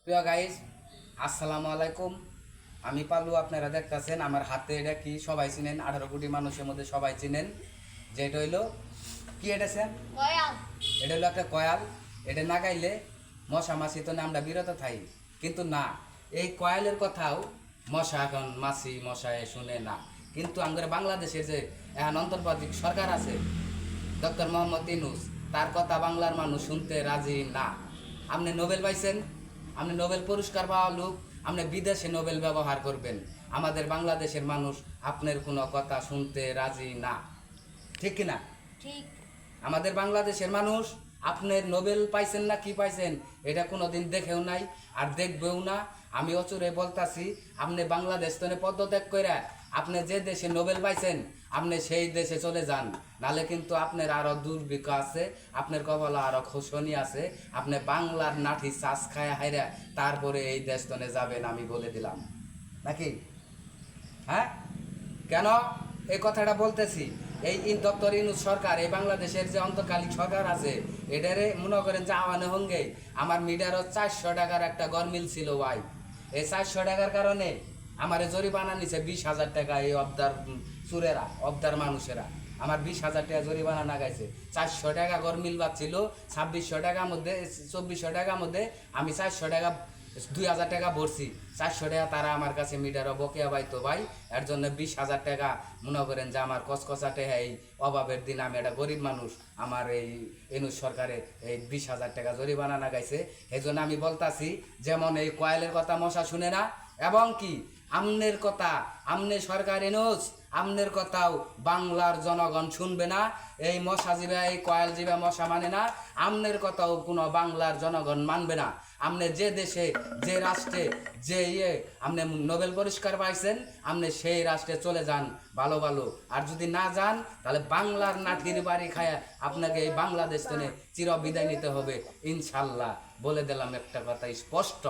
প্রিয় গাইজ, আসসালামু আলাইকুম। আমি পালু। আপনারা দেখতেছেন আমার হাতে এটা কি সবাই চিনেন, 18 কোটি মানুষের মধ্যে সবাই চিনেন যে এটা হইলো কি, এটা এটা হলো একটা কয়াল। এটা না গাইলে মশা মাছি তো আমরা বিরত থাই, কিন্তু না, এই কয়ালের কথাও মশা এখন মাছি মশায় শুনে না। কিন্তু আমাদের বাংলাদেশের যে এখন অন্তর্বর্তী সরকার আছে, ডক্টর মোহাম্মদ ইউনূস, তার কথা বাংলার মানুষ শুনতে রাজি না। আপনি নোবেল পাইছেন, আপনি নোবেল পুরস্কার পাওয়া লোক, আপনি বিদেশে নোবেল ব্যবহার করবেন, আমাদের বাংলাদেশের মানুষ আপনার কোনো কথা শুনতে রাজি না, ঠিক কিনা? ঠিক। আমাদের বাংলাদেশের মানুষ আপনার নোবেল পাইছেন না কি পাইছেন এটা কোনো দিন দেখেও নাই আর দেখবেও না। আমি অচুরে বলতাছি, আপনি বাংলাদেশ তো পদত্যাগ করে আপনি যে দেশে নোবেল পাইছেন আপনি সেই দেশে চলে যান, নালে কিন্তু আপনার আরও দুর্ভিক্ষ আছে, আপনার কপালে আরও খোসনি আছে। আপনি বাংলার নাঠি চাষ খায় হাইরা তারপরে এই দেশ তনে যাবেন, আমি বলে দিলাম নাকি? হ্যাঁ, কেন এই কথাটা বলতেছি? এই ডক্টর ইউনূস সরকার, এই বাংলাদেশের যে অন্তর্কালীন সরকার আছে, এটারে মনে করেন যে আওয়ানে হঙ্গে আমার মিটারও 400 টাকার একটা গরমিল ছিল ভাই। এই 400 টাকার কারণে আমার জরিমানা নিছে 20,000 টাকা। এই অবদার চুরেরা, অবদার মানুষেরা আমার 20,000 টাকা জরিমানা নাগাইছে। 400 টাকা গরমিল বাচ্ছিল, 2600 টাকার মধ্যে 2400 টাকার মধ্যে আমি 400 টাকা 2,000 টাকা ভরছি। 400 টাকা তারা আমার কাছে মিটারও বকেয়া পাইতো ভাই। এর জন্য 20,000 টাকা মনে করেন যে আমার কসকসাটে এই অভাবের দিন, আমি একটা গরিব মানুষ, আমার এই ইউনূস সরকারে এই 20,000 টাকা জরিমানা লাগাইছে। এই জন্য আমি বলতাছি, যেমন এই কয়েলের কথা মশা শুনে না, এবং কি আমনের কথা, আমনের সরকার ইউনূস, আমনের কথাও বাংলার জনগণ শুনবে না। এই মশা জীবে, এই কয়েল জীবে মশা মানে না, আমনের কথাও কোনো বাংলার জনগণ মানবে না। আপনি যে দেশে, যে রাষ্ট্রে, যে আপনি নোবেল পুরস্কার পাইছেন, আপনি সেই রাষ্ট্রে চলে যান ভালো ভালো। আর যদি না যান তাহলে বাংলার নাঠির বাড়ি খায় আপনাকে এই বাংলাদেশ থেকে চির বিদায় নিতে হবে ইনশাল্লাহ। বলে দিলাম একটা কথা স্পষ্ট।